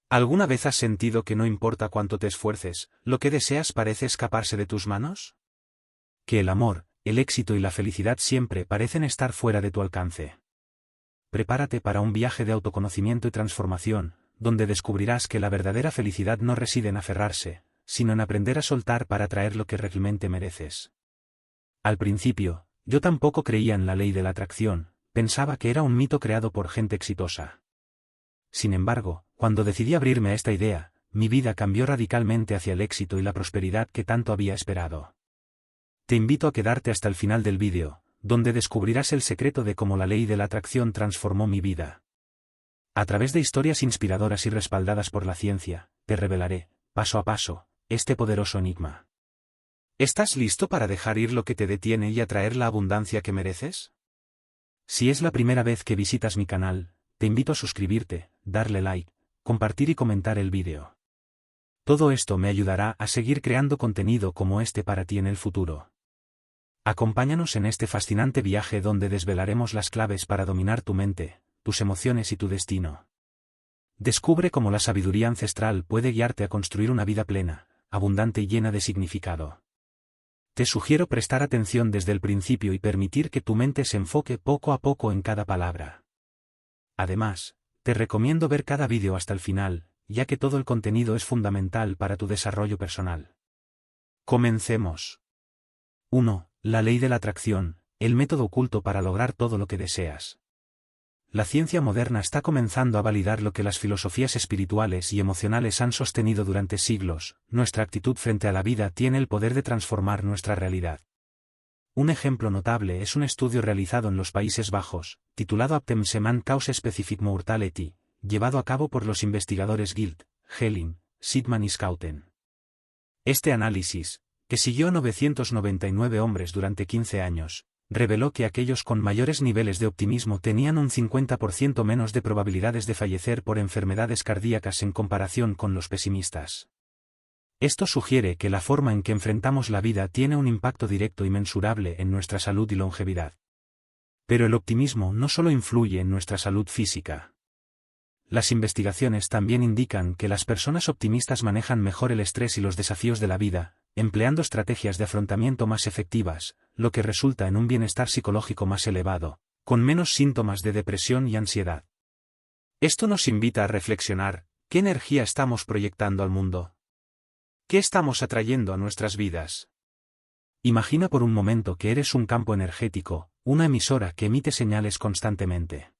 ¿Alguna vez has sentido que no importa cuánto te esfuerces, lo que deseas parece escaparse de tus manos? Que el amor, el éxito y la felicidad siempre parecen estar fuera de tu alcance. Prepárate para un viaje de autoconocimiento y transformación, donde descubrirás que la verdadera felicidad no reside en aferrarse, sino en aprender a soltar para atraer lo que realmente mereces. Al principio, yo tampoco creía en la ley de la atracción, pensaba que era un mito creado por gente exitosa. Sin embargo, cuando decidí abrirme a esta idea, mi vida cambió radicalmente hacia el éxito y la prosperidad que tanto había esperado. Te invito a quedarte hasta el final del vídeo, donde descubrirás el secreto de cómo la ley de la atracción transformó mi vida. A través de historias inspiradoras y respaldadas por la ciencia, te revelaré, paso a paso, este poderoso enigma. ¿Estás listo para dejar ir lo que te detiene y atraer la abundancia que mereces? Si es la primera vez que visitas mi canal, te invito a suscribirte, darle like, compartir y comentar el vídeo. Todo esto me ayudará a seguir creando contenido como este para ti en el futuro. Acompáñanos en este fascinante viaje donde desvelaremos las claves para dominar tu mente, tus emociones y tu destino. Descubre cómo la sabiduría ancestral puede guiarte a construir una vida plena, abundante y llena de significado. Te sugiero prestar atención desde el principio y permitir que tu mente se enfoque poco a poco en cada palabra. Además, te recomiendo ver cada vídeo hasta el final, ya que todo el contenido es fundamental para tu desarrollo personal. Comencemos. 1. La ley de la atracción, el método oculto para lograr todo lo que deseas. La ciencia moderna está comenzando a validar lo que las filosofías espirituales y emocionales han sostenido durante siglos: nuestra actitud frente a la vida tiene el poder de transformar nuestra realidad. Un ejemplo notable es un estudio realizado en los Países Bajos, titulado Abtemseman Cause Specific Mortality, llevado a cabo por los investigadores Gilt, Helling, Sidman y Schouten. Este análisis, que siguió a 999 hombres durante 15 años, reveló que aquellos con mayores niveles de optimismo tenían un 50% menos de probabilidades de fallecer por enfermedades cardíacas en comparación con los pesimistas. Esto sugiere que la forma en que enfrentamos la vida tiene un impacto directo y mensurable en nuestra salud y longevidad. Pero el optimismo no solo influye en nuestra salud física. Las investigaciones también indican que las personas optimistas manejan mejor el estrés y los desafíos de la vida, empleando estrategias de afrontamiento más efectivas, lo que resulta en un bienestar psicológico más elevado, con menos síntomas de depresión y ansiedad. Esto nos invita a reflexionar: ¿qué energía estamos proyectando al mundo? ¿Qué estamos atrayendo a nuestras vidas? Imagina por un momento que eres un campo energético, una emisora que emite señales constantemente.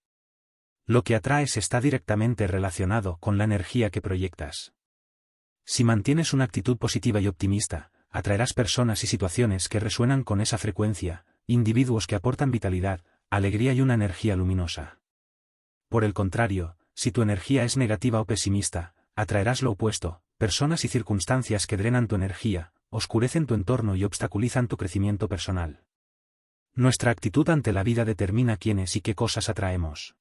Lo que atraes está directamente relacionado con la energía que proyectas. Si mantienes una actitud positiva y optimista, atraerás personas y situaciones que resuenan con esa frecuencia, individuos que aportan vitalidad, alegría y una energía luminosa. Por el contrario, si tu energía es negativa o pesimista, atraerás lo opuesto: personas y circunstancias que drenan tu energía, oscurecen tu entorno y obstaculizan tu crecimiento personal. Nuestra actitud ante la vida determina quiénes y qué cosas atraemos.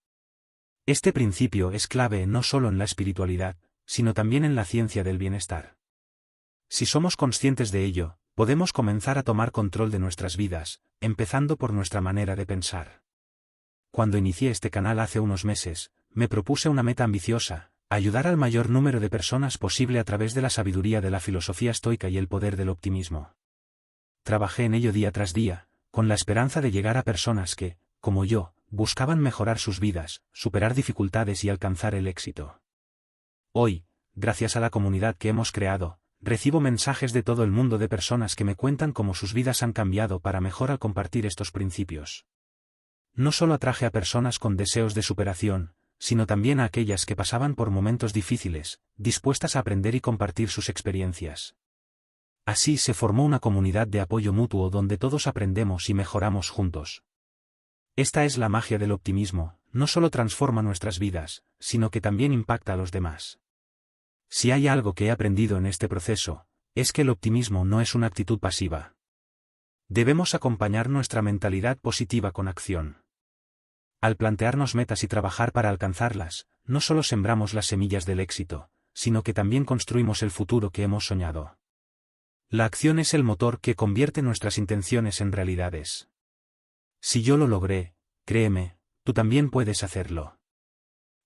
Este principio es clave no solo en la espiritualidad, sino también en la ciencia del bienestar. Si somos conscientes de ello, podemos comenzar a tomar control de nuestras vidas, empezando por nuestra manera de pensar. Cuando inicié este canal hace unos meses, me propuse una meta ambiciosa: ayudar al mayor número de personas posible a través de la sabiduría de la filosofía estoica y el poder del optimismo. Trabajé en ello día tras día, con la esperanza de llegar a personas que, como yo, buscaban mejorar sus vidas, superar dificultades y alcanzar el éxito. Hoy, gracias a la comunidad que hemos creado, recibo mensajes de todo el mundo de personas que me cuentan cómo sus vidas han cambiado para mejor al compartir estos principios. No solo atraje a personas con deseos de superación, sino también a aquellas que pasaban por momentos difíciles, dispuestas a aprender y compartir sus experiencias. Así se formó una comunidad de apoyo mutuo donde todos aprendemos y mejoramos juntos. Esta es la magia del optimismo: no solo transforma nuestras vidas, sino que también impacta a los demás. Si hay algo que he aprendido en este proceso, es que el optimismo no es una actitud pasiva. Debemos acompañar nuestra mentalidad positiva con acción. Al plantearnos metas y trabajar para alcanzarlas, no solo sembramos las semillas del éxito, sino que también construimos el futuro que hemos soñado. La acción es el motor que convierte nuestras intenciones en realidades. Si yo lo logré, créeme, tú también puedes hacerlo.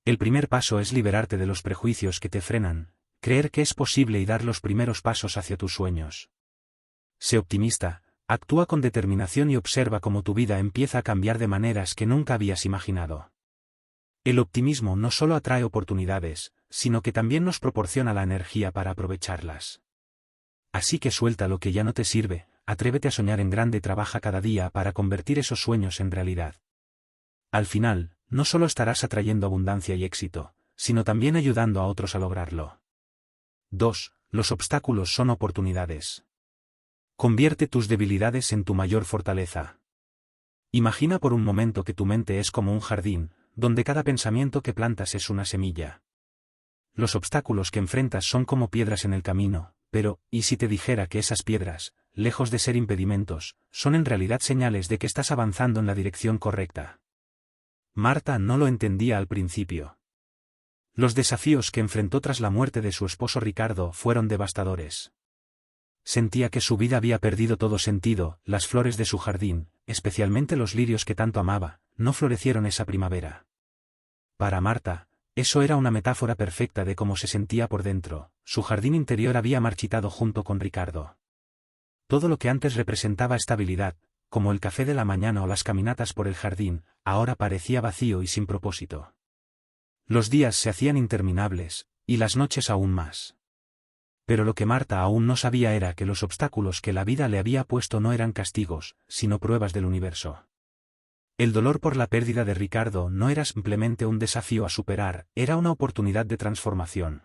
El primer paso es liberarte de los prejuicios que te frenan, creer que es posible y dar los primeros pasos hacia tus sueños. Sé optimista, actúa con determinación y observa cómo tu vida empieza a cambiar de maneras que nunca habías imaginado. El optimismo no solo atrae oportunidades, sino que también nos proporciona la energía para aprovecharlas. Así que suelta lo que ya no te sirve, atrévete a soñar en grande y trabaja cada día para convertir esos sueños en realidad. Al final, no solo estarás atrayendo abundancia y éxito, sino también ayudando a otros a lograrlo. 2. Los obstáculos son oportunidades. Convierte tus debilidades en tu mayor fortaleza. Imagina por un momento que tu mente es como un jardín, donde cada pensamiento que plantas es una semilla. Los obstáculos que enfrentas son como piedras en el camino, pero, ¿y si te dijera que esas piedras, lejos de ser impedimentos, son en realidad señales de que estás avanzando en la dirección correcta? Marta no lo entendía al principio. Los desafíos que enfrentó tras la muerte de su esposo Ricardo fueron devastadores. Sentía que su vida había perdido todo sentido, las flores de su jardín, especialmente los lirios que tanto amaba, no florecieron esa primavera. Para Marta, eso era una metáfora perfecta de cómo se sentía por dentro, su jardín interior había marchitado junto con Ricardo. Todo lo que antes representaba estabilidad, como el café de la mañana o las caminatas por el jardín, ahora parecía vacío y sin propósito. Los días se hacían interminables, y las noches aún más. Pero lo que Marta aún no sabía era que los obstáculos que la vida le había puesto no eran castigos, sino pruebas del universo. El dolor por la pérdida de Ricardo no era simplemente un desafío a superar, era una oportunidad de transformación.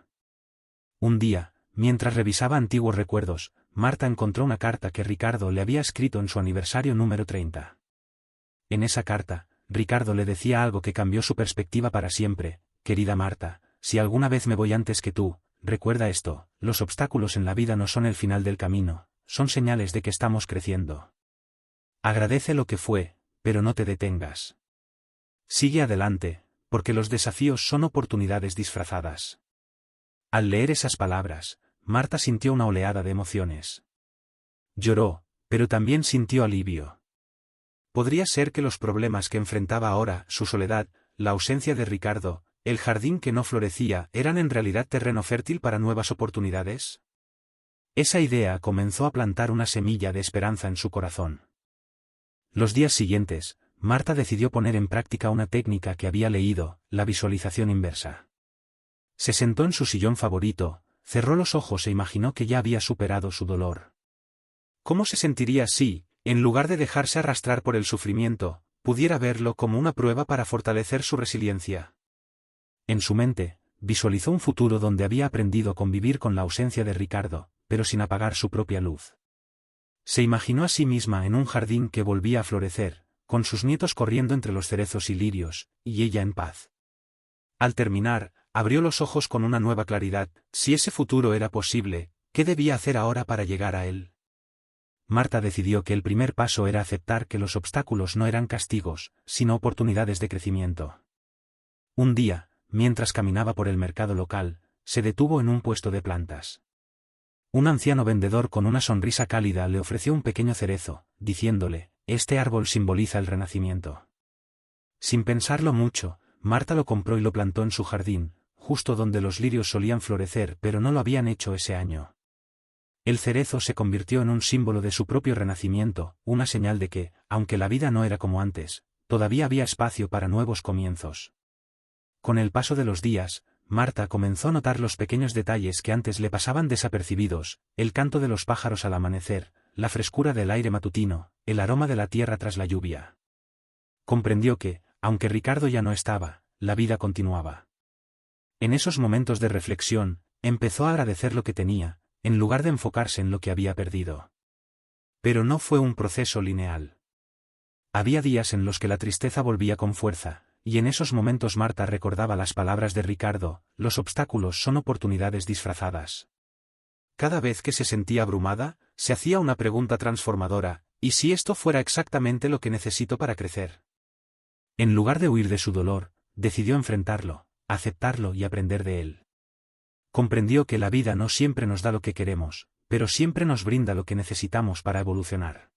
Un día, mientras revisaba antiguos recuerdos, Marta encontró una carta que Ricardo le había escrito en su aniversario número 30. En esa carta, Ricardo le decía algo que cambió su perspectiva para siempre: querida Marta, si alguna vez me voy antes que tú, recuerda esto, los obstáculos en la vida no son el final del camino, son señales de que estamos creciendo. Agradece lo que fue, pero no te detengas. Sigue adelante, porque los desafíos son oportunidades disfrazadas. Al leer esas palabras, Marta sintió una oleada de emociones. Lloró, pero también sintió alivio. Podría ser que los problemas que enfrentaba ahora, su soledad, la ausencia de Ricardo, el jardín que no florecía, eran en realidad terreno fértil para nuevas oportunidades. Esa idea comenzó a plantar una semilla de esperanza en su corazón. Los días siguientes, Marta decidió poner en práctica una técnica que había leído, la visualización inversa. Se sentó en su sillón favorito, cerró los ojos e imaginó que ya había superado su dolor. ¿Cómo se sentiría si, en lugar de dejarse arrastrar por el sufrimiento, pudiera verlo como una prueba para fortalecer su resiliencia? En su mente, visualizó un futuro donde había aprendido a convivir con la ausencia de Ricardo, pero sin apagar su propia luz. Se imaginó a sí misma en un jardín que volvía a florecer, con sus nietos corriendo entre los cerezos y lirios, y ella en paz. Al terminar, abrió los ojos con una nueva claridad: si ese futuro era posible, ¿qué debía hacer ahora para llegar a él? Marta decidió que el primer paso era aceptar que los obstáculos no eran castigos, sino oportunidades de crecimiento. Un día, mientras caminaba por el mercado local, se detuvo en un puesto de plantas. Un anciano vendedor con una sonrisa cálida le ofreció un pequeño cerezo, diciéndole: este árbol simboliza el renacimiento. Sin pensarlo mucho, Marta lo compró y lo plantó en su jardín, justo donde los lirios solían florecer pero no lo habían hecho ese año. El cerezo se convirtió en un símbolo de su propio renacimiento, una señal de que, aunque la vida no era como antes, todavía había espacio para nuevos comienzos. Con el paso de los días, Marta comenzó a notar los pequeños detalles que antes le pasaban desapercibidos: el canto de los pájaros al amanecer, la frescura del aire matutino, el aroma de la tierra tras la lluvia. Comprendió que, aunque Ricardo ya no estaba, la vida continuaba. En esos momentos de reflexión, empezó a agradecer lo que tenía, en lugar de enfocarse en lo que había perdido. Pero no fue un proceso lineal. Había días en los que la tristeza volvía con fuerza, y en esos momentos Marta recordaba las palabras de Ricardo: los obstáculos son oportunidades disfrazadas. Cada vez que se sentía abrumada, se hacía una pregunta transformadora: ¿y si esto fuera exactamente lo que necesito para crecer? En lugar de huir de su dolor, decidió enfrentarlo, aceptarlo y aprender de él. Comprendió que la vida no siempre nos da lo que queremos, pero siempre nos brinda lo que necesitamos para evolucionar.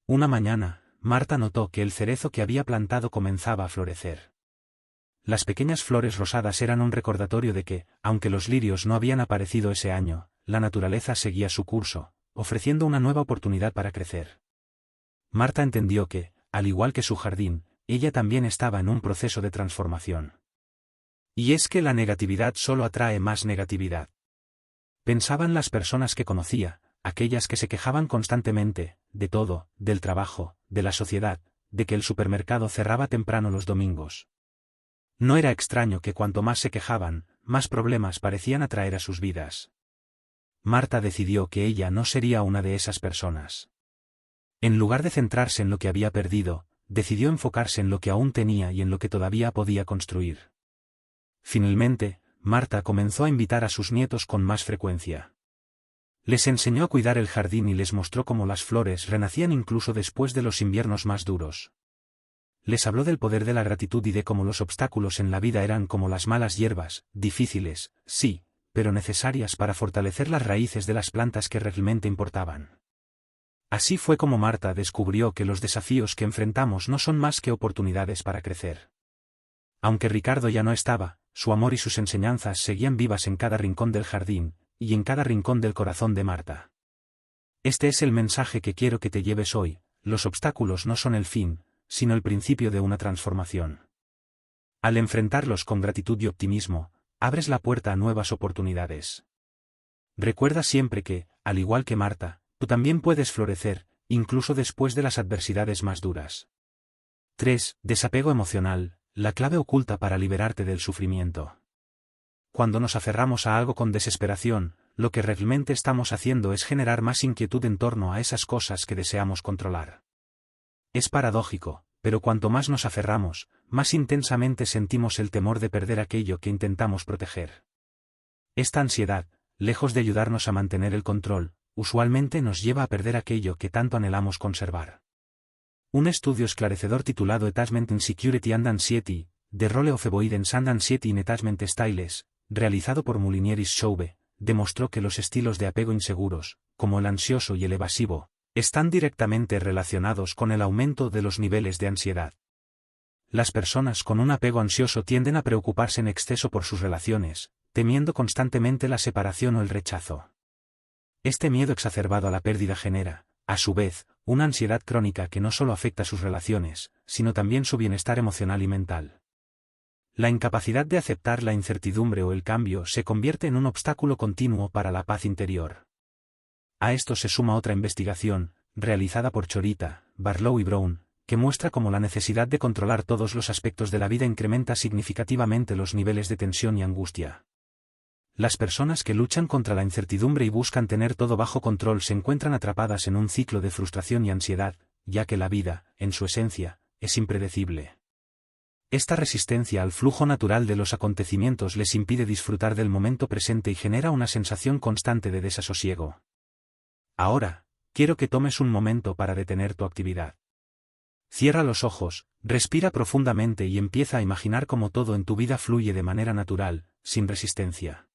Una mañana, Marta notó que el cerezo que había plantado comenzaba a florecer. Las pequeñas flores rosadas eran un recordatorio de que, aunque los lirios no habían aparecido ese año, la naturaleza seguía su curso, ofreciendo una nueva oportunidad para crecer. Marta entendió que, al igual que su jardín, ella también estaba en un proceso de transformación. Y es que la negatividad solo atrae más negatividad. Pensaba en las personas que conocía, aquellas que se quejaban constantemente, de todo, del trabajo, de la sociedad, de que el supermercado cerraba temprano los domingos. No era extraño que cuanto más se quejaban, más problemas parecían atraer a sus vidas. Marta decidió que ella no sería una de esas personas. En lugar de centrarse en lo que había perdido, decidió enfocarse en lo que aún tenía y en lo que todavía podía construir. Finalmente, Marta comenzó a invitar a sus nietos con más frecuencia. Les enseñó a cuidar el jardín y les mostró cómo las flores renacían incluso después de los inviernos más duros. Les habló del poder de la gratitud y de cómo los obstáculos en la vida eran como las malas hierbas, difíciles, sí, pero necesarias para fortalecer las raíces de las plantas que realmente importaban. Así fue como Marta descubrió que los desafíos que enfrentamos no son más que oportunidades para crecer. Aunque Ricardo ya no estaba, su amor y sus enseñanzas seguían vivas en cada rincón del jardín, y en cada rincón del corazón de Marta. Este es el mensaje que quiero que te lleves hoy: los obstáculos no son el fin, sino el principio de una transformación. Al enfrentarlos con gratitud y optimismo, abres la puerta a nuevas oportunidades. Recuerda siempre que, al igual que Marta, tú también puedes florecer, incluso después de las adversidades más duras. 3. Desapego emocional, la clave oculta para liberarte del sufrimiento. Cuando nos aferramos a algo con desesperación, lo que realmente estamos haciendo es generar más inquietud en torno a esas cosas que deseamos controlar. Es paradójico, pero cuanto más nos aferramos, más intensamente sentimos el temor de perder aquello que intentamos proteger. Esta ansiedad, lejos de ayudarnos a mantener el control, usualmente nos lleva a perder aquello que tanto anhelamos conservar. Un estudio esclarecedor titulado Attachment Insecurity and Anxiety, The Role of Avoidance and Anxiety in Attachment Styles, realizado por Moulinier-Schoube, demostró que los estilos de apego inseguros, como el ansioso y el evasivo, están directamente relacionados con el aumento de los niveles de ansiedad. Las personas con un apego ansioso tienden a preocuparse en exceso por sus relaciones, temiendo constantemente la separación o el rechazo. Este miedo exacerbado a la pérdida genera, a su vez, una ansiedad crónica que no solo afecta sus relaciones, sino también su bienestar emocional y mental. La incapacidad de aceptar la incertidumbre o el cambio se convierte en un obstáculo continuo para la paz interior. A esto se suma otra investigación, realizada por Chorita, Barlow y Brown, que muestra cómo la necesidad de controlar todos los aspectos de la vida incrementa significativamente los niveles de tensión y angustia. Las personas que luchan contra la incertidumbre y buscan tener todo bajo control se encuentran atrapadas en un ciclo de frustración y ansiedad, ya que la vida, en su esencia, es impredecible. Esta resistencia al flujo natural de los acontecimientos les impide disfrutar del momento presente y genera una sensación constante de desasosiego. Ahora, quiero que tomes un momento para detener tu actividad. Cierra los ojos, respira profundamente y empieza a imaginar cómo todo en tu vida fluye de manera natural, sin resistencia.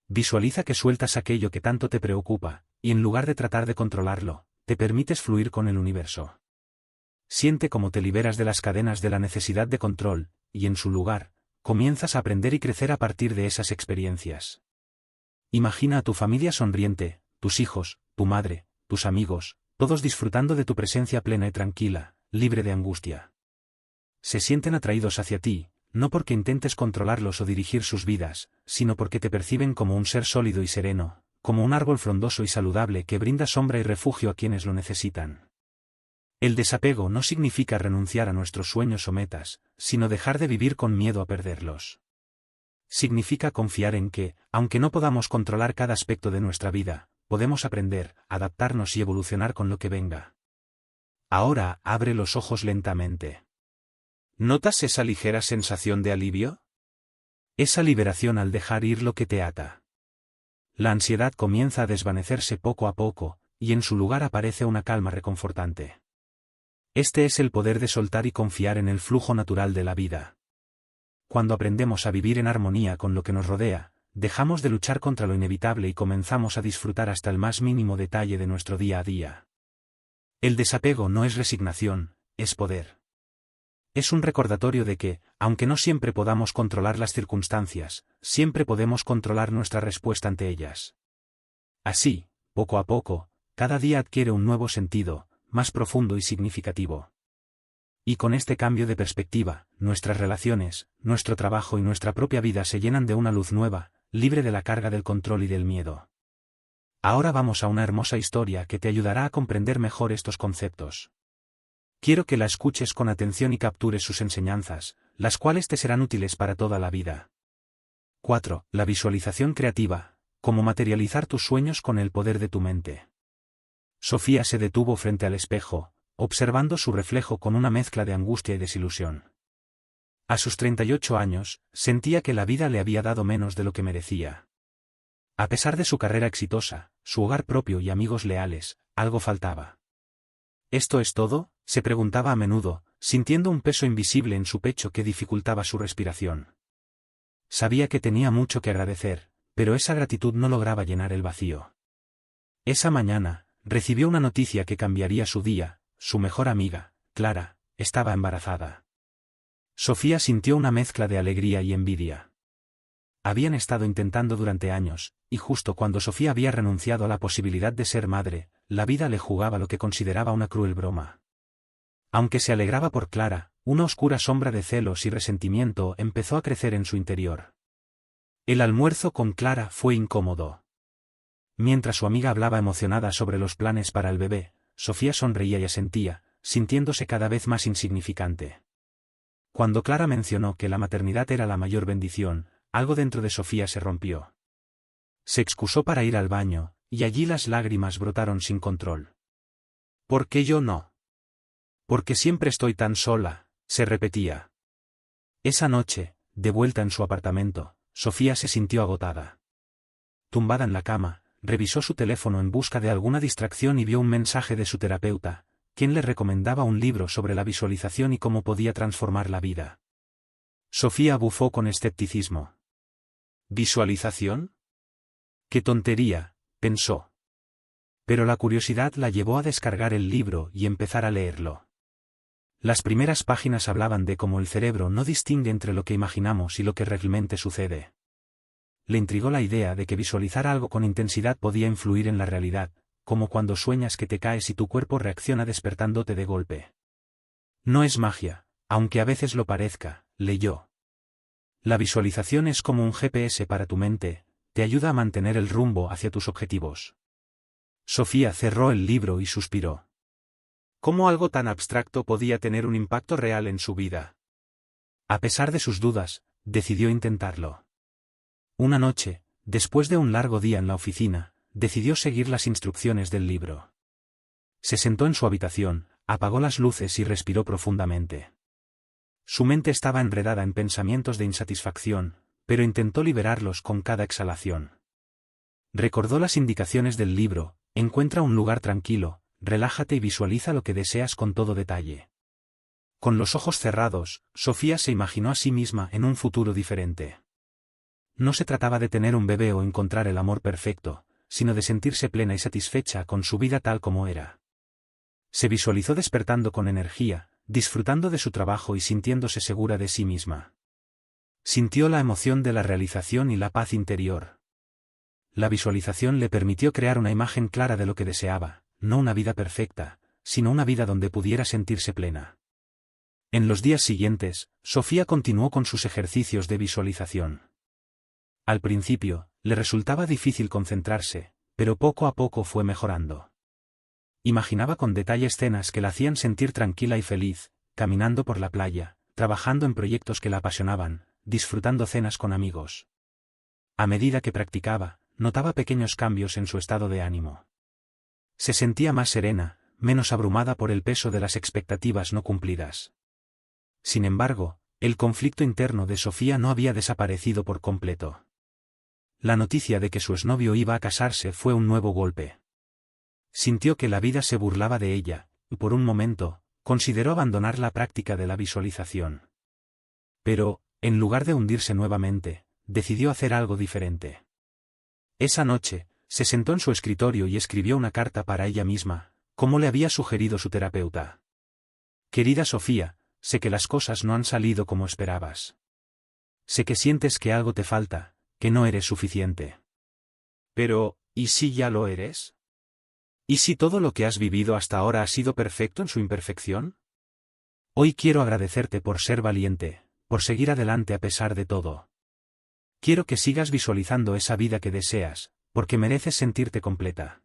Visualiza que sueltas aquello que tanto te preocupa, y en lugar de tratar de controlarlo, te permites fluir con el universo. Siente cómo te liberas de las cadenas de la necesidad de control, y en su lugar, comienzas a aprender y crecer a partir de esas experiencias. Imagina a tu familia sonriente, tus hijos, tu madre, tus amigos, todos disfrutando de tu presencia plena y tranquila, libre de angustia. Se sienten atraídos hacia ti, no porque intentes controlarlos o dirigir sus vidas, sino porque te perciben como un ser sólido y sereno, como un árbol frondoso y saludable que brinda sombra y refugio a quienes lo necesitan. El desapego no significa renunciar a nuestros sueños o metas, sino dejar de vivir con miedo a perderlos. Significa confiar en que, aunque no podamos controlar cada aspecto de nuestra vida, podemos aprender, adaptarnos y evolucionar con lo que venga. Ahora, abre los ojos lentamente. ¿Notas esa ligera sensación de alivio? Esa liberación al dejar ir lo que te ata. La ansiedad comienza a desvanecerse poco a poco, y en su lugar aparece una calma reconfortante. Este es el poder de soltar y confiar en el flujo natural de la vida. Cuando aprendemos a vivir en armonía con lo que nos rodea, dejamos de luchar contra lo inevitable y comenzamos a disfrutar hasta el más mínimo detalle de nuestro día a día. El desapego no es resignación, es poder. Es un recordatorio de que, aunque no siempre podamos controlar las circunstancias, siempre podemos controlar nuestra respuesta ante ellas. Así, poco a poco, cada día adquiere un nuevo sentido, más profundo y significativo. Y con este cambio de perspectiva, nuestras relaciones, nuestro trabajo y nuestra propia vida se llenan de una luz nueva, libre de la carga del control y del miedo. Ahora vamos a una hermosa historia que te ayudará a comprender mejor estos conceptos. Quiero que la escuches con atención y captures sus enseñanzas, las cuales te serán útiles para toda la vida. 4. La visualización creativa, cómo materializar tus sueños con el poder de tu mente. Sofía se detuvo frente al espejo, observando su reflejo con una mezcla de angustia y desilusión. A sus 38 años, sentía que la vida le había dado menos de lo que merecía. A pesar de su carrera exitosa, su hogar propio y amigos leales, algo faltaba. ¿Esto es todo?, se preguntaba a menudo, sintiendo un peso invisible en su pecho que dificultaba su respiración. Sabía que tenía mucho que agradecer, pero esa gratitud no lograba llenar el vacío. Esa mañana, recibió una noticia que cambiaría su día: su mejor amiga, Clara, estaba embarazada. Sofía sintió una mezcla de alegría y envidia. Habían estado intentando durante años, y justo cuando Sofía había renunciado a la posibilidad de ser madre, la vida le jugaba lo que consideraba una cruel broma. Aunque se alegraba por Clara, una oscura sombra de celos y resentimiento empezó a crecer en su interior. El almuerzo con Clara fue incómodo. Mientras su amiga hablaba emocionada sobre los planes para el bebé, Sofía sonreía y asentía, sintiéndose cada vez más insignificante. Cuando Clara mencionó que la maternidad era la mayor bendición, algo dentro de Sofía se rompió. Se excusó para ir al baño, y allí las lágrimas brotaron sin control. ¿Por qué yo no? Porque siempre estoy tan sola, se repetía. Esa noche, de vuelta en su apartamento, Sofía se sintió agotada. Tumbada en la cama, revisó su teléfono en busca de alguna distracción y vio un mensaje de su terapeuta, quien le recomendaba un libro sobre la visualización y cómo podía transformar la vida. Sofía bufó con escepticismo. ¿Visualización? ¡Qué tontería!, pensó. Pero la curiosidad la llevó a descargar el libro y empezar a leerlo. Las primeras páginas hablaban de cómo el cerebro no distingue entre lo que imaginamos y lo que realmente sucede. Le intrigó la idea de que visualizar algo con intensidad podía influir en la realidad, como cuando sueñas que te caes y tu cuerpo reacciona despertándote de golpe. No es magia, aunque a veces lo parezca, leyó. La visualización es como un GPS para tu mente, te ayuda a mantener el rumbo hacia tus objetivos. Sofía cerró el libro y suspiró. ¿Cómo algo tan abstracto podía tener un impacto real en su vida? A pesar de sus dudas, decidió intentarlo. Una noche, después de un largo día en la oficina, decidió seguir las instrucciones del libro. Se sentó en su habitación, apagó las luces y respiró profundamente. Su mente estaba enredada en pensamientos de insatisfacción, pero intentó liberarlos con cada exhalación. Recordó las indicaciones del libro: encuentra un lugar tranquilo, relájate y visualiza lo que deseas con todo detalle. Con los ojos cerrados, Sofía se imaginó a sí misma en un futuro diferente. No se trataba de tener un bebé o encontrar el amor perfecto, sino de sentirse plena y satisfecha con su vida tal como era. Se visualizó despertando con energía, disfrutando de su trabajo y sintiéndose segura de sí misma. Sintió la emoción de la realización y la paz interior. La visualización le permitió crear una imagen clara de lo que deseaba, no una vida perfecta, sino una vida donde pudiera sentirse plena. En los días siguientes, Sofía continuó con sus ejercicios de visualización. Al principio, le resultaba difícil concentrarse, pero poco a poco fue mejorando. Imaginaba con detalle escenas que la hacían sentir tranquila y feliz, caminando por la playa, trabajando en proyectos que la apasionaban, disfrutando cenas con amigos. A medida que practicaba, notaba pequeños cambios en su estado de ánimo. Se sentía más serena, menos abrumada por el peso de las expectativas no cumplidas. Sin embargo, el conflicto interno de Sofía no había desaparecido por completo. La noticia de que su exnovio iba a casarse fue un nuevo golpe. Sintió que la vida se burlaba de ella, y por un momento, consideró abandonar la práctica de la visualización. Pero, en lugar de hundirse nuevamente, decidió hacer algo diferente. Esa noche, se sentó en su escritorio y escribió una carta para ella misma, como le había sugerido su terapeuta. Querida Sofía, sé que las cosas no han salido como esperabas. Sé que sientes que algo te falta, que no eres suficiente. Pero, ¿y si ya lo eres? ¿Y si todo lo que has vivido hasta ahora ha sido perfecto en su imperfección? Hoy quiero agradecerte por ser valiente, por seguir adelante a pesar de todo. Quiero que sigas visualizando esa vida que deseas, porque mereces sentirte completa.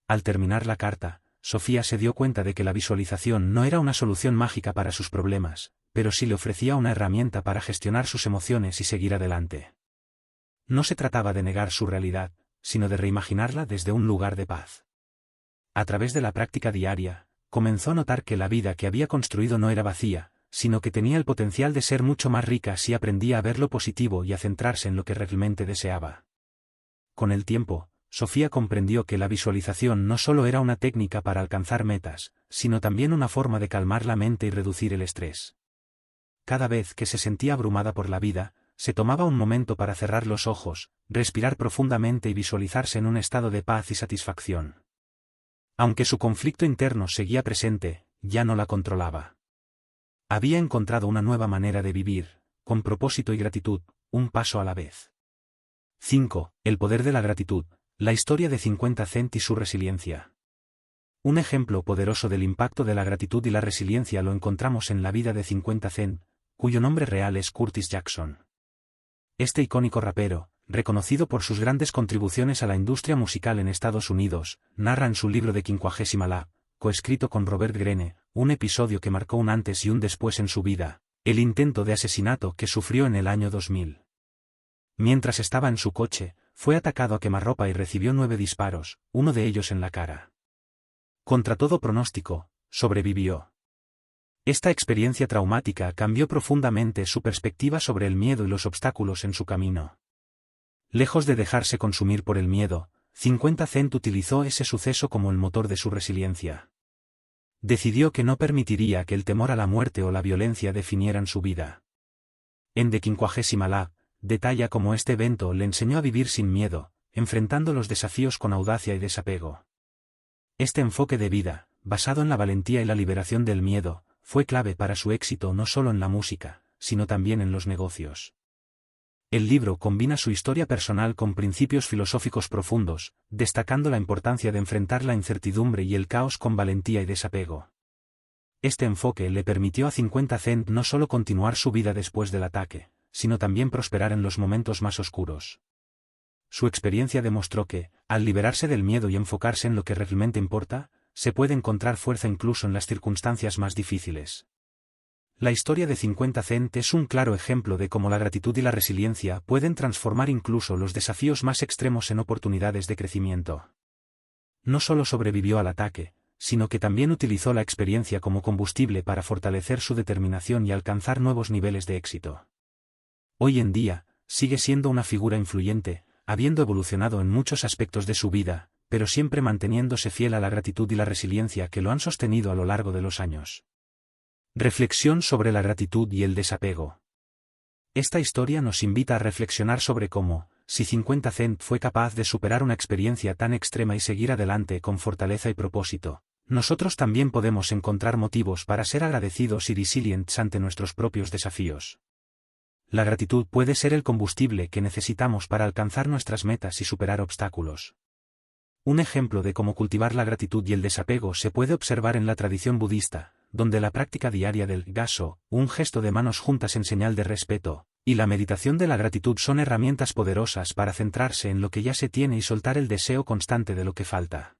Al terminar la carta, Sofía se dio cuenta de que la visualización no era una solución mágica para sus problemas, pero sí le ofrecía una herramienta para gestionar sus emociones y seguir adelante. No se trataba de negar su realidad, sino de reimaginarla desde un lugar de paz. A través de la práctica diaria, comenzó a notar que la vida que había construido no era vacía, sino que tenía el potencial de ser mucho más rica si aprendía a ver lo positivo y a centrarse en lo que realmente deseaba. Con el tiempo, Sofía comprendió que la visualización no solo era una técnica para alcanzar metas, sino también una forma de calmar la mente y reducir el estrés. Cada vez que se sentía abrumada por la vida, se tomaba un momento para cerrar los ojos, respirar profundamente y visualizarse en un estado de paz y satisfacción. Aunque su conflicto interno seguía presente, ya no la controlaba. Había encontrado una nueva manera de vivir, con propósito y gratitud, un paso a la vez. 5. El poder de la gratitud, la historia de 50 Cent y su resiliencia. Un ejemplo poderoso del impacto de la gratitud y la resiliencia lo encontramos en la vida de 50 Cent, cuyo nombre real es Curtis Jackson. Este icónico rapero, reconocido por sus grandes contribuciones a la industria musical en Estados Unidos, narra en su libro de 50 La, coescrito con Robert Greene, un episodio que marcó un antes y un después en su vida, el intento de asesinato que sufrió en el año 2000. Mientras estaba en su coche, fue atacado a quemarropa y recibió 9 disparos, uno de ellos en la cara. Contra todo pronóstico, sobrevivió. Esta experiencia traumática cambió profundamente su perspectiva sobre el miedo y los obstáculos en su camino. Lejos de dejarse consumir por el miedo, 50 Cent utilizó ese suceso como el motor de su resiliencia. Decidió que no permitiría que el temor a la muerte o la violencia definieran su vida. En The 50 La, detalla cómo este evento le enseñó a vivir sin miedo, enfrentando los desafíos con audacia y desapego. Este enfoque de vida, basado en la valentía y la liberación del miedo, fue clave para su éxito no solo en la música, sino también en los negocios. El libro combina su historia personal con principios filosóficos profundos, destacando la importancia de enfrentar la incertidumbre y el caos con valentía y desapego. Este enfoque le permitió a 50 Cent no solo continuar su vida después del ataque, sino también prosperar en los momentos más oscuros. Su experiencia demostró que, al liberarse del miedo y enfocarse en lo que realmente importa, se puede encontrar fuerza incluso en las circunstancias más difíciles. La historia de 50 Cent es un claro ejemplo de cómo la gratitud y la resiliencia pueden transformar incluso los desafíos más extremos en oportunidades de crecimiento. No solo sobrevivió al ataque, sino que también utilizó la experiencia como combustible para fortalecer su determinación y alcanzar nuevos niveles de éxito. Hoy en día, sigue siendo una figura influyente, habiendo evolucionado en muchos aspectos de su vida, pero siempre manteniéndose fiel a la gratitud y la resiliencia que lo han sostenido a lo largo de los años. Reflexión sobre la gratitud y el desapego. Esta historia nos invita a reflexionar sobre cómo, si 50 Cent fue capaz de superar una experiencia tan extrema y seguir adelante con fortaleza y propósito, nosotros también podemos encontrar motivos para ser agradecidos y resilientes ante nuestros propios desafíos. La gratitud puede ser el combustible que necesitamos para alcanzar nuestras metas y superar obstáculos. Un ejemplo de cómo cultivar la gratitud y el desapego se puede observar en la tradición budista, donde la práctica diaria del gaso, un gesto de manos juntas en señal de respeto, y la meditación de la gratitud son herramientas poderosas para centrarse en lo que ya se tiene y soltar el deseo constante de lo que falta.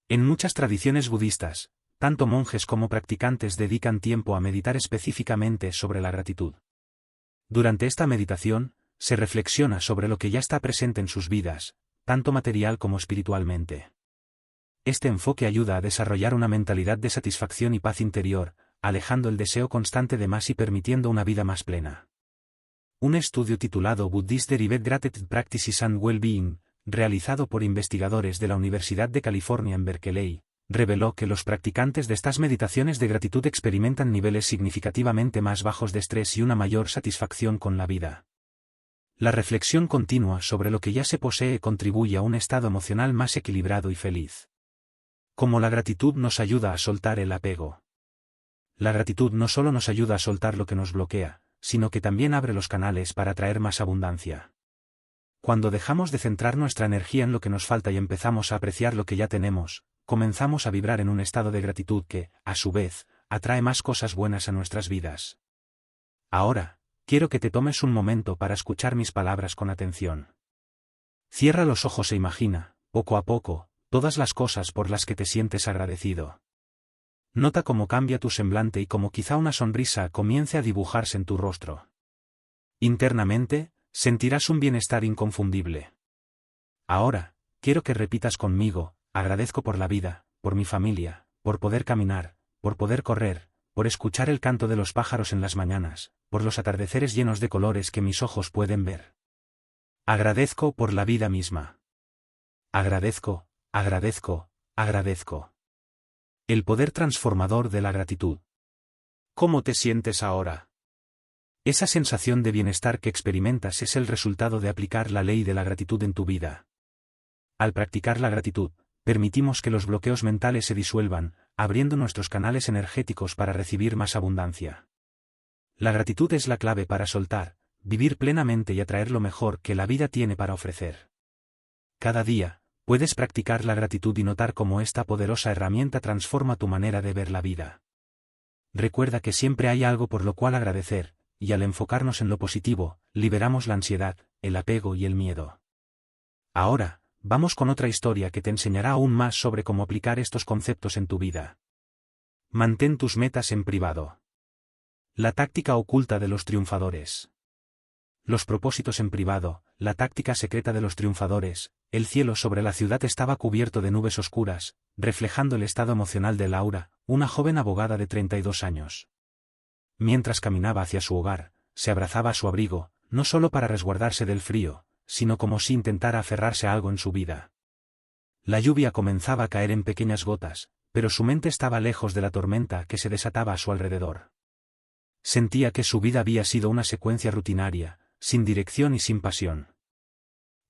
En muchas tradiciones budistas, tanto monjes como practicantes dedican tiempo a meditar específicamente sobre la gratitud. Durante esta meditación, se reflexiona sobre lo que ya está presente en sus vidas, tanto material como espiritualmente. Este enfoque ayuda a desarrollar una mentalidad de satisfacción y paz interior, alejando el deseo constante de más y permitiendo una vida más plena. Un estudio titulado Buddhist Derived Gratitude Practices and Well-Being, realizado por investigadores de la Universidad de California en Berkeley, reveló que los practicantes de estas meditaciones de gratitud experimentan niveles significativamente más bajos de estrés y una mayor satisfacción con la vida. La reflexión continua sobre lo que ya se posee contribuye a un estado emocional más equilibrado y feliz. Como la gratitud nos ayuda a soltar el apego. La gratitud no solo nos ayuda a soltar lo que nos bloquea, sino que también abre los canales para atraer más abundancia. Cuando dejamos de centrar nuestra energía en lo que nos falta y empezamos a apreciar lo que ya tenemos, comenzamos a vibrar en un estado de gratitud que, a su vez, atrae más cosas buenas a nuestras vidas. Ahora, quiero que te tomes un momento para escuchar mis palabras con atención. Cierra los ojos e imagina, poco a poco, todas las cosas por las que te sientes agradecido. Nota cómo cambia tu semblante y cómo quizá una sonrisa comience a dibujarse en tu rostro. Internamente, sentirás un bienestar inconfundible. Ahora, quiero que repitas conmigo: agradezco por la vida, por mi familia, por poder caminar, por poder correr, por escuchar el canto de los pájaros en las mañanas, por los atardeceres llenos de colores que mis ojos pueden ver. Agradezco por la vida misma. Agradezco, agradezco, agradezco. El poder transformador de la gratitud. ¿Cómo te sientes ahora? Esa sensación de bienestar que experimentas es el resultado de aplicar la ley de la gratitud en tu vida. Al practicar la gratitud, permitimos que los bloqueos mentales se disuelvan, abriendo nuestros canales energéticos para recibir más abundancia. La gratitud es la clave para soltar, vivir plenamente y atraer lo mejor que la vida tiene para ofrecer. Cada día, puedes practicar la gratitud y notar cómo esta poderosa herramienta transforma tu manera de ver la vida. Recuerda que siempre hay algo por lo cual agradecer, y al enfocarnos en lo positivo, liberamos la ansiedad, el apego y el miedo. Ahora, vamos con otra historia que te enseñará aún más sobre cómo aplicar estos conceptos en tu vida. Mantén tus metas en privado. La táctica oculta de los triunfadores. Los propósitos en privado, la táctica secreta de los triunfadores. El cielo sobre la ciudad estaba cubierto de nubes oscuras, reflejando el estado emocional de Laura, una joven abogada de 32 años. Mientras caminaba hacia su hogar, se abrazaba a su abrigo, no solo para resguardarse del frío, sino como si intentara aferrarse a algo en su vida. La lluvia comenzaba a caer en pequeñas gotas, pero su mente estaba lejos de la tormenta que se desataba a su alrededor. Sentía que su vida había sido una secuencia rutinaria, sin dirección y sin pasión.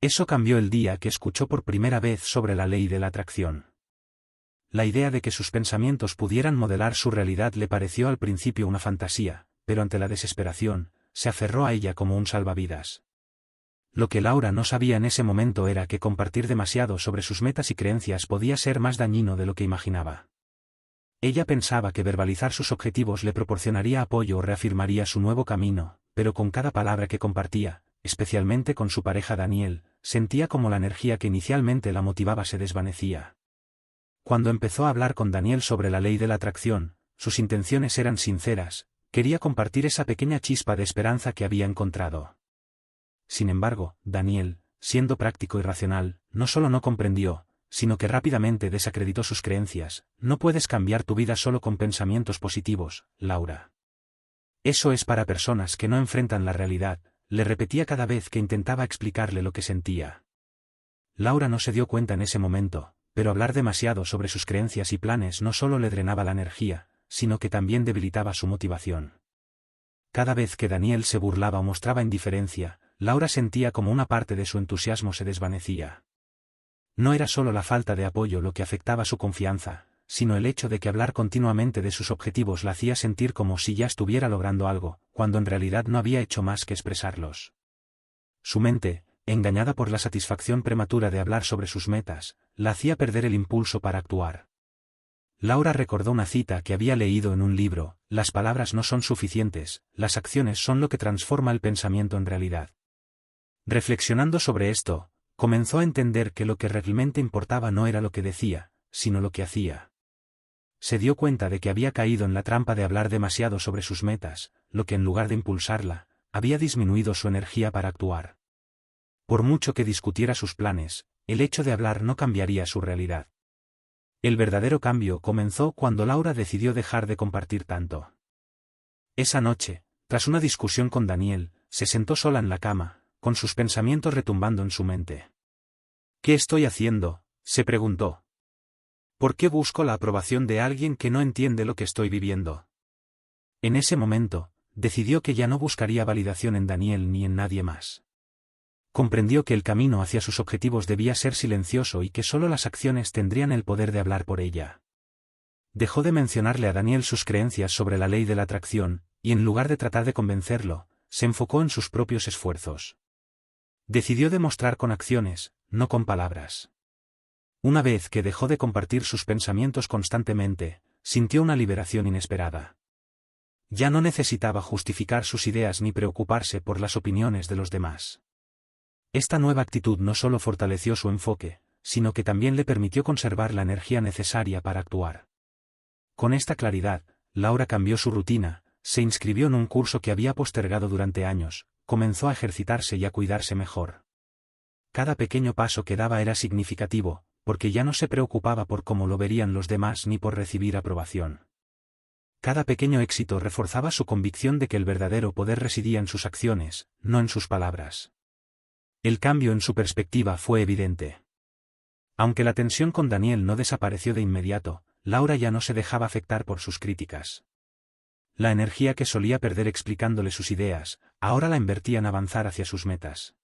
Eso cambió el día que escuchó por primera vez sobre la ley de la atracción. La idea de que sus pensamientos pudieran modelar su realidad le pareció al principio una fantasía, pero ante la desesperación, se aferró a ella como un salvavidas. Lo que Laura no sabía en ese momento era que compartir demasiado sobre sus metas y creencias podía ser más dañino de lo que imaginaba. Ella pensaba que verbalizar sus objetivos le proporcionaría apoyo o reafirmaría su nuevo camino, pero con cada palabra que compartía, especialmente con su pareja Daniel, sentía como la energía que inicialmente la motivaba se desvanecía. Cuando empezó a hablar con Daniel sobre la ley de la atracción, sus intenciones eran sinceras, quería compartir esa pequeña chispa de esperanza que había encontrado. Sin embargo, Daniel, siendo práctico y racional, no solo no comprendió, sino que rápidamente desacreditó sus creencias. No puedes cambiar tu vida solo con pensamientos positivos, Laura. Eso es para personas que no enfrentan la realidad, le repetía cada vez que intentaba explicarle lo que sentía. Laura no se dio cuenta en ese momento, pero hablar demasiado sobre sus creencias y planes no solo le drenaba la energía, sino que también debilitaba su motivación. Cada vez que Daniel se burlaba o mostraba indiferencia, Laura sentía como una parte de su entusiasmo se desvanecía. No era solo la falta de apoyo lo que afectaba su confianza, sino el hecho de que hablar continuamente de sus objetivos la hacía sentir como si ya estuviera logrando algo, cuando en realidad no había hecho más que expresarlos. Su mente, engañada por la satisfacción prematura de hablar sobre sus metas, la hacía perder el impulso para actuar. Laura recordó una cita que había leído en un libro: las palabras no son suficientes, las acciones son lo que transforma el pensamiento en realidad. Reflexionando sobre esto, comenzó a entender que lo que realmente importaba no era lo que decía, sino lo que hacía. Se dio cuenta de que había caído en la trampa de hablar demasiado sobre sus metas, lo que en lugar de impulsarla, había disminuido su energía para actuar. Por mucho que discutiera sus planes, el hecho de hablar no cambiaría su realidad. El verdadero cambio comenzó cuando Laura decidió dejar de compartir tanto. Esa noche, tras una discusión con Daniel, se sentó sola en la cama, con sus pensamientos retumbando en su mente. ¿Qué estoy haciendo?, se preguntó. ¿Por qué busco la aprobación de alguien que no entiende lo que estoy viviendo? En ese momento, decidió que ya no buscaría validación en Daniel ni en nadie más. Comprendió que el camino hacia sus objetivos debía ser silencioso y que solo las acciones tendrían el poder de hablar por ella. Dejó de mencionarle a Daniel sus creencias sobre la ley de la atracción, y en lugar de tratar de convencerlo, se enfocó en sus propios esfuerzos. Decidió demostrar con acciones, no con palabras. Una vez que dejó de compartir sus pensamientos constantemente, sintió una liberación inesperada. Ya no necesitaba justificar sus ideas ni preocuparse por las opiniones de los demás. Esta nueva actitud no solo fortaleció su enfoque, sino que también le permitió conservar la energía necesaria para actuar. Con esta claridad, Laura cambió su rutina, se inscribió en un curso que había postergado durante años, comenzó a ejercitarse y a cuidarse mejor. Cada pequeño paso que daba era significativo, porque ya no se preocupaba por cómo lo verían los demás ni por recibir aprobación. Cada pequeño éxito reforzaba su convicción de que el verdadero poder residía en sus acciones, no en sus palabras. El cambio en su perspectiva fue evidente. Aunque la tensión con Daniel no desapareció de inmediato, Laura ya no se dejaba afectar por sus críticas. La energía que solía perder explicándole sus ideas, ahora la invertía en avanzar hacia sus metas.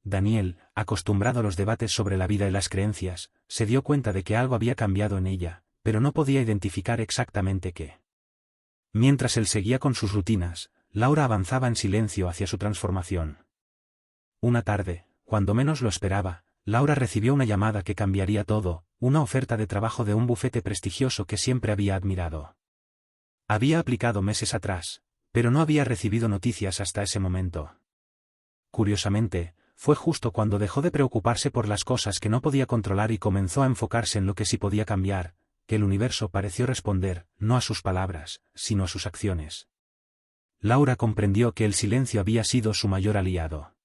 Daniel, acostumbrado a los debates sobre la vida y las creencias, se dio cuenta de que algo había cambiado en ella, pero no podía identificar exactamente qué. Mientras él seguía con sus rutinas, Laura avanzaba en silencio hacia su transformación. Una tarde, cuando menos lo esperaba, Laura recibió una llamada que cambiaría todo, una oferta de trabajo de un bufete prestigioso que siempre había admirado. Había aplicado meses atrás, pero no había recibido noticias hasta ese momento. Curiosamente, fue justo cuando dejó de preocuparse por las cosas que no podía controlar y comenzó a enfocarse en lo que sí podía cambiar, que el universo pareció responder, no a sus palabras, sino a sus acciones. Laura comprendió que el silencio había sido su mayor aliado.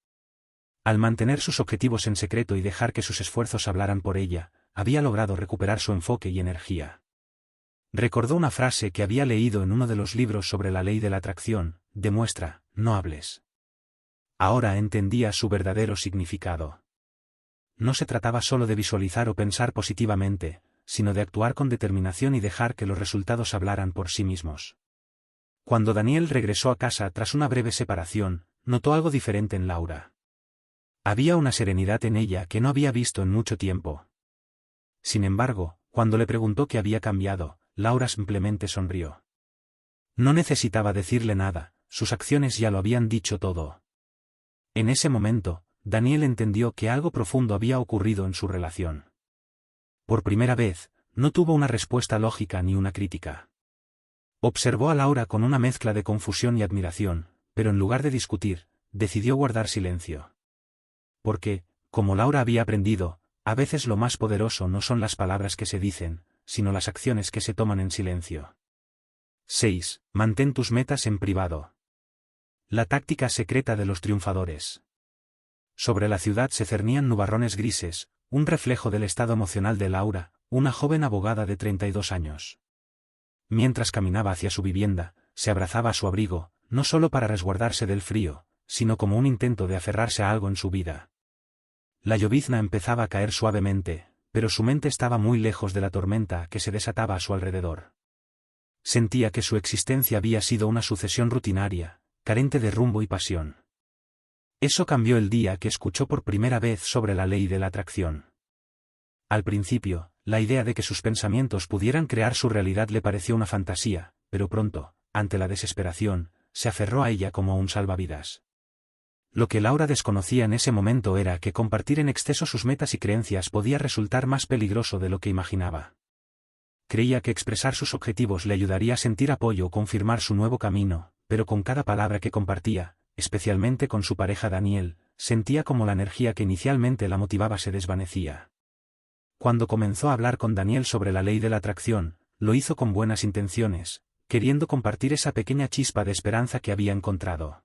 Al mantener sus objetivos en secreto y dejar que sus esfuerzos hablaran por ella, había logrado recuperar su enfoque y energía. Recordó una frase que había leído en uno de los libros sobre la ley de la atracción: demuestra, no hables. Ahora entendía su verdadero significado. No se trataba solo de visualizar o pensar positivamente, sino de actuar con determinación y dejar que los resultados hablaran por sí mismos. Cuando Daniel regresó a casa tras una breve separación, notó algo diferente en Laura. Había una serenidad en ella que no había visto en mucho tiempo. Sin embargo, cuando le preguntó qué había cambiado, Laura simplemente sonrió. No necesitaba decirle nada, sus acciones ya lo habían dicho todo. En ese momento, Daniel entendió que algo profundo había ocurrido en su relación. Por primera vez, no tuvo una respuesta lógica ni una crítica. Observó a Laura con una mezcla de confusión y admiración, pero en lugar de discutir, decidió guardar silencio. Porque, como Laura había aprendido, a veces lo más poderoso no son las palabras que se dicen, sino las acciones que se toman en silencio. 6. Mantén tus metas en privado. La táctica secreta de los triunfadores. Sobre la ciudad se cernían nubarrones grises, un reflejo del estado emocional de Laura, una joven abogada de 32 años. Mientras caminaba hacia su vivienda, se abrazaba a su abrigo, no solo para resguardarse del frío, sino como un intento de aferrarse a algo en su vida. La llovizna empezaba a caer suavemente, pero su mente estaba muy lejos de la tormenta que se desataba a su alrededor. Sentía que su existencia había sido una sucesión rutinaria, carente de rumbo y pasión. Eso cambió el día que escuchó por primera vez sobre la ley de la atracción. Al principio, la idea de que sus pensamientos pudieran crear su realidad le pareció una fantasía, pero pronto, ante la desesperación, se aferró a ella como a un salvavidas. Lo que Laura desconocía en ese momento era que compartir en exceso sus metas y creencias podía resultar más peligroso de lo que imaginaba. Creía que expresar sus objetivos le ayudaría a sentir apoyo o confirmar su nuevo camino, pero con cada palabra que compartía, especialmente con su pareja Daniel, sentía como la energía que inicialmente la motivaba se desvanecía. Cuando comenzó a hablar con Daniel sobre la ley de la atracción, lo hizo con buenas intenciones, queriendo compartir esa pequeña chispa de esperanza que había encontrado.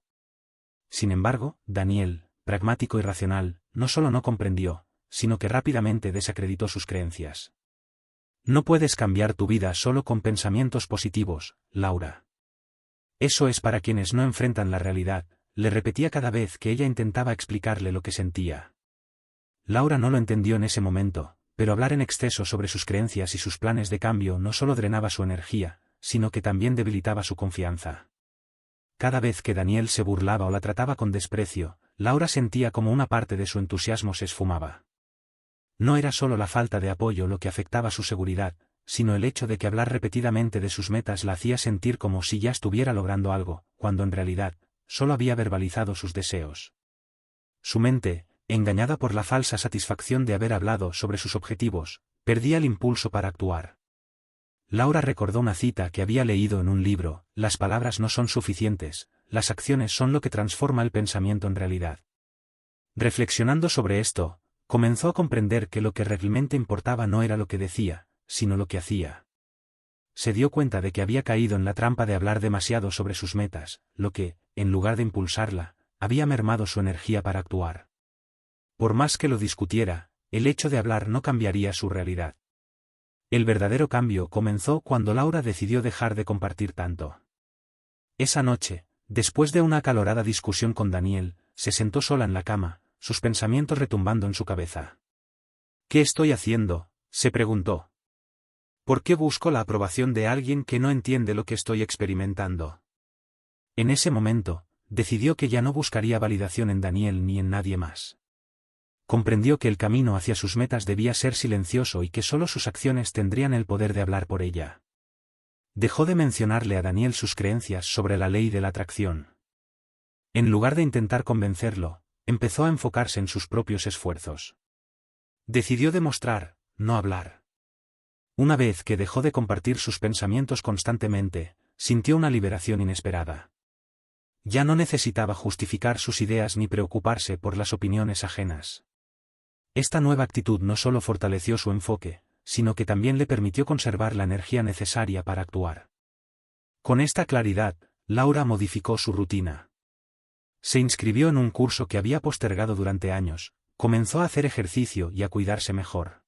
Sin embargo, Daniel, pragmático y racional, no solo no comprendió, sino que rápidamente desacreditó sus creencias. No puedes cambiar tu vida solo con pensamientos positivos, Laura. Eso es para quienes no enfrentan la realidad, le repetía cada vez que ella intentaba explicarle lo que sentía. Laura no lo entendió en ese momento, pero hablar en exceso sobre sus creencias y sus planes de cambio no solo drenaba su energía, sino que también debilitaba su confianza. Cada vez que Daniel se burlaba o la trataba con desprecio, Laura sentía como una parte de su entusiasmo se esfumaba. No era solo la falta de apoyo lo que afectaba su seguridad, sino el hecho de que hablar repetidamente de sus metas la hacía sentir como si ya estuviera logrando algo, cuando en realidad, solo había verbalizado sus deseos. Su mente, engañada por la falsa satisfacción de haber hablado sobre sus objetivos, perdía el impulso para actuar. Laura recordó una cita que había leído en un libro: las palabras no son suficientes, las acciones son lo que transforma el pensamiento en realidad. Reflexionando sobre esto, comenzó a comprender que lo que realmente importaba no era lo que decía, sino lo que hacía. Se dio cuenta de que había caído en la trampa de hablar demasiado sobre sus metas, lo que, en lugar de impulsarla, había mermado su energía para actuar. Por más que lo discutiera, el hecho de hablar no cambiaría su realidad. El verdadero cambio comenzó cuando Laura decidió dejar de compartir tanto. Esa noche, después de una acalorada discusión con Daniel, se sentó sola en la cama, sus pensamientos retumbando en su cabeza. ¿Qué estoy haciendo?, se preguntó. ¿Por qué busco la aprobación de alguien que no entiende lo que estoy experimentando? En ese momento, decidió que ya no buscaría validación en Daniel ni en nadie más. Comprendió que el camino hacia sus metas debía ser silencioso y que solo sus acciones tendrían el poder de hablar por ella. Dejó de mencionarle a Daniel sus creencias sobre la ley de la atracción. En lugar de intentar convencerlo, empezó a enfocarse en sus propios esfuerzos. Decidió demostrar, no hablar. Una vez que dejó de compartir sus pensamientos constantemente, sintió una liberación inesperada. Ya no necesitaba justificar sus ideas ni preocuparse por las opiniones ajenas. Esta nueva actitud no solo fortaleció su enfoque, sino que también le permitió conservar la energía necesaria para actuar. Con esta claridad, Laura modificó su rutina. Se inscribió en un curso que había postergado durante años, comenzó a hacer ejercicio y a cuidarse mejor.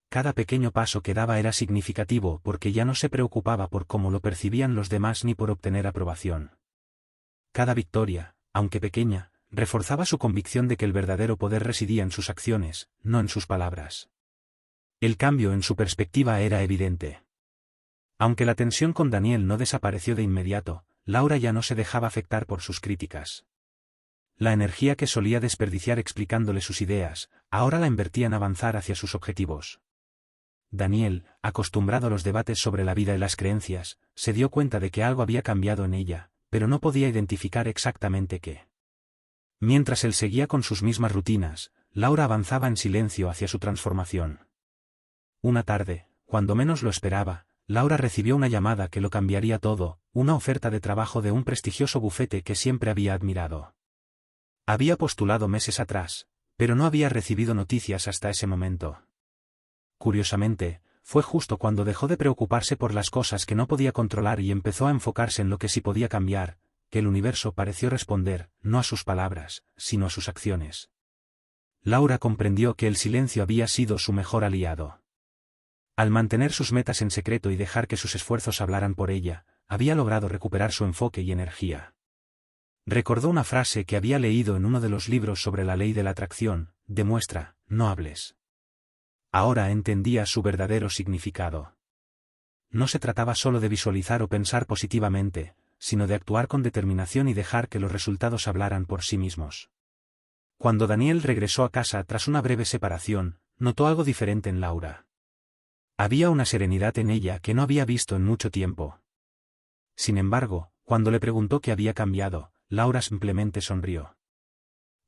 Cada pequeño paso que daba era significativo porque ya no se preocupaba por cómo lo percibían los demás ni por obtener aprobación. Cada victoria, aunque pequeña, reforzaba su convicción de que el verdadero poder residía en sus acciones, no en sus palabras. El cambio en su perspectiva era evidente. Aunque la tensión con Daniel no desapareció de inmediato, Laura ya no se dejaba afectar por sus críticas. La energía que solía desperdiciar explicándole sus ideas, ahora la invertía en avanzar hacia sus objetivos. Daniel, acostumbrado a los debates sobre la vida y las creencias, se dio cuenta de que algo había cambiado en ella, pero no podía identificar exactamente qué. Mientras él seguía con sus mismas rutinas, Laura avanzaba en silencio hacia su transformación. Una tarde, cuando menos lo esperaba, Laura recibió una llamada que lo cambiaría todo, una oferta de trabajo de un prestigioso bufete que siempre había admirado. Había postulado meses atrás, pero no había recibido noticias hasta ese momento. Curiosamente, fue justo cuando dejó de preocuparse por las cosas que no podía controlar y empezó a enfocarse en lo que sí podía cambiar, que el universo pareció responder, no a sus palabras, sino a sus acciones. Laura comprendió que el silencio había sido su mejor aliado. Al mantener sus metas en secreto y dejar que sus esfuerzos hablaran por ella, había logrado recuperar su enfoque y energía. Recordó una frase que había leído en uno de los libros sobre la ley de la atracción: demuestra, no hables. Ahora entendía su verdadero significado. No se trataba solo de visualizar o pensar positivamente, sino de actuar con determinación y dejar que los resultados hablaran por sí mismos. Cuando Daniel regresó a casa tras una breve separación, notó algo diferente en Laura. Había una serenidad en ella que no había visto en mucho tiempo. Sin embargo, cuando le preguntó qué había cambiado, Laura simplemente sonrió.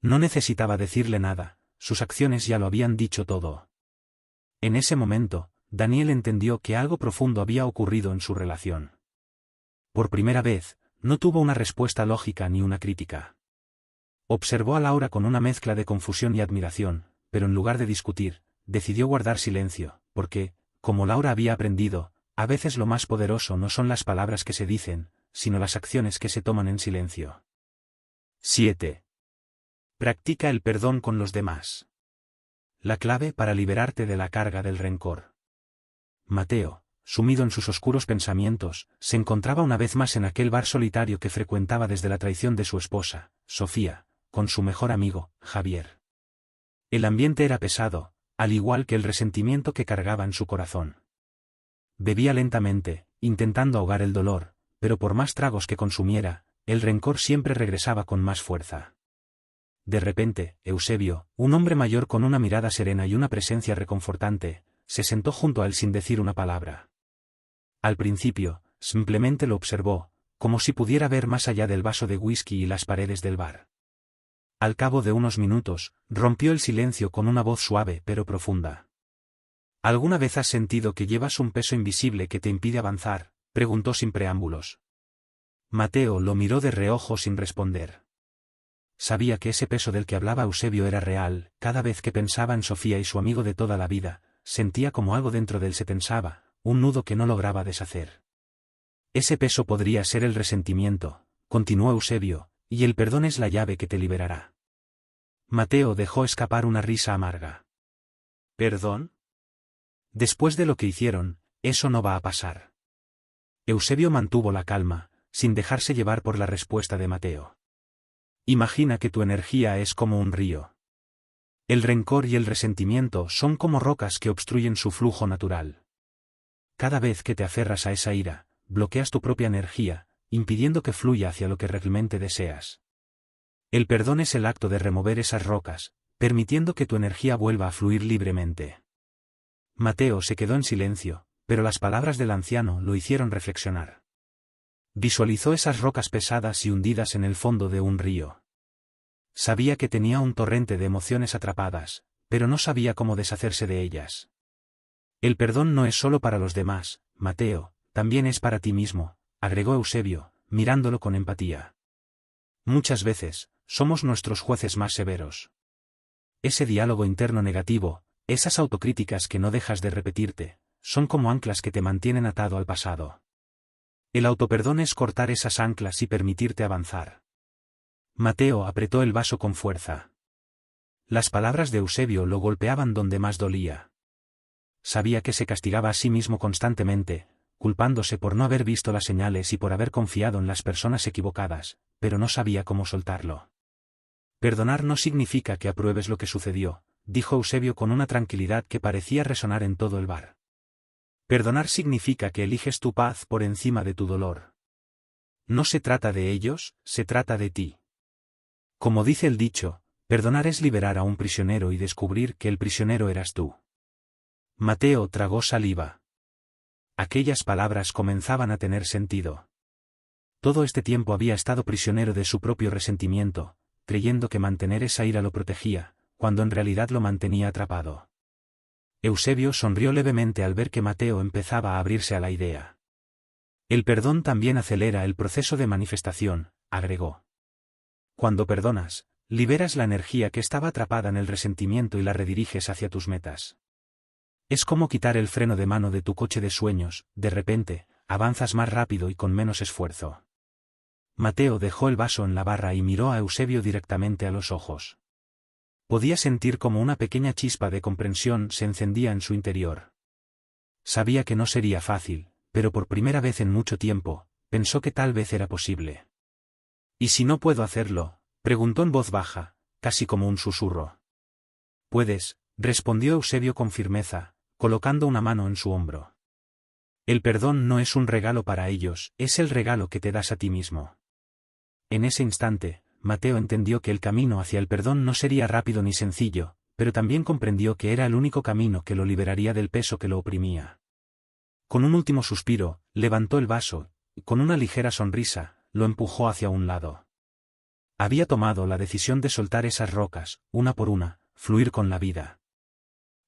No necesitaba decirle nada, sus acciones ya lo habían dicho todo. En ese momento, Daniel entendió que algo profundo había ocurrido en su relación. Por primera vez, no tuvo una respuesta lógica ni una crítica. Observó a Laura con una mezcla de confusión y admiración, pero en lugar de discutir, decidió guardar silencio, porque, como Laura había aprendido, a veces lo más poderoso no son las palabras que se dicen, sino las acciones que se toman en silencio. 7. Practica el perdón con los demás. La clave para liberarte de la carga del rencor. Mateo, sumido en sus oscuros pensamientos, se encontraba una vez más en aquel bar solitario que frecuentaba desde la traición de su esposa, Sofía, con su mejor amigo, Javier. El ambiente era pesado, al igual que el resentimiento que cargaba en su corazón. Bebía lentamente, intentando ahogar el dolor, pero por más tragos que consumiera, el rencor siempre regresaba con más fuerza. De repente, Eusebio, un hombre mayor con una mirada serena y una presencia reconfortante, se sentó junto a él sin decir una palabra. Al principio, simplemente lo observó, como si pudiera ver más allá del vaso de whisky y las paredes del bar. Al cabo de unos minutos, rompió el silencio con una voz suave pero profunda. ¿Alguna vez has sentido que llevas un peso invisible que te impide avanzar?, preguntó sin preámbulos. Mateo lo miró de reojo sin responder. Sabía que ese peso del que hablaba Eusebio era real. Cada vez que pensaba en Sofía y su amigo de toda la vida, sentía como algo dentro de él se tensaba, un nudo que no lograba deshacer. Ese peso podría ser el resentimiento, continuó Eusebio, y el perdón es la llave que te liberará. Mateo dejó escapar una risa amarga. ¿Perdón? Después de lo que hicieron, eso no va a pasar. Eusebio mantuvo la calma, sin dejarse llevar por la respuesta de Mateo. Imagina que tu energía es como un río. El rencor y el resentimiento son como rocas que obstruyen su flujo natural. Cada vez que te aferras a esa ira, bloqueas tu propia energía, impidiendo que fluya hacia lo que realmente deseas. El perdón es el acto de remover esas rocas, permitiendo que tu energía vuelva a fluir libremente. Mateo se quedó en silencio, pero las palabras del anciano lo hicieron reflexionar. Visualizó esas rocas pesadas y hundidas en el fondo de un río. Sabía que tenía un torrente de emociones atrapadas, pero no sabía cómo deshacerse de ellas. El perdón no es solo para los demás, Mateo, también es para ti mismo, agregó Eusebio, mirándolo con empatía. Muchas veces, somos nuestros jueces más severos. Ese diálogo interno negativo, esas autocríticas que no dejas de repetirte, son como anclas que te mantienen atado al pasado. El autoperdón es cortar esas anclas y permitirte avanzar. Mateo apretó el vaso con fuerza. Las palabras de Eusebio lo golpeaban donde más dolía. Sabía que se castigaba a sí mismo constantemente, culpándose por no haber visto las señales y por haber confiado en las personas equivocadas, pero no sabía cómo soltarlo. Perdonar no significa que apruebes lo que sucedió, dijo Eusebio con una tranquilidad que parecía resonar en todo el bar. Perdonar significa que eliges tu paz por encima de tu dolor. No se trata de ellos, se trata de ti. Como dice el dicho, perdonar es liberar a un prisionero y descubrir que el prisionero eras tú. Mateo tragó saliva. Aquellas palabras comenzaban a tener sentido. Todo este tiempo había estado prisionero de su propio resentimiento, creyendo que mantener esa ira lo protegía, cuando en realidad lo mantenía atrapado. Eusebio sonrió levemente al ver que Mateo empezaba a abrirse a la idea. El perdón también acelera el proceso de manifestación, agregó. Cuando perdonas, liberas la energía que estaba atrapada en el resentimiento y la rediriges hacia tus metas. Es como quitar el freno de mano de tu coche de sueños, de repente, avanzas más rápido y con menos esfuerzo. Mateo dejó el vaso en la barra y miró a Eusebio directamente a los ojos. Podía sentir como una pequeña chispa de comprensión se encendía en su interior. Sabía que no sería fácil, pero por primera vez en mucho tiempo, pensó que tal vez era posible. ¿Y si no puedo hacerlo?, preguntó en voz baja, casi como un susurro. Puedes, respondió Eusebio con firmeza, colocando una mano en su hombro. El perdón no es un regalo para ellos, es el regalo que te das a ti mismo. En ese instante, Mateo entendió que el camino hacia el perdón no sería rápido ni sencillo, pero también comprendió que era el único camino que lo liberaría del peso que lo oprimía. Con un último suspiro, levantó el vaso, y con una ligera sonrisa, lo empujó hacia un lado. Había tomado la decisión de soltar esas rocas, una por una, fluir con la vida.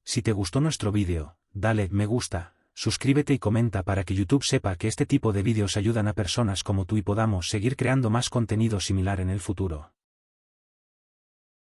Si te gustó nuestro vídeo, dale me gusta, suscríbete y comenta para que YouTube sepa que este tipo de vídeos ayudan a personas como tú y podamos seguir creando más contenido similar en el futuro.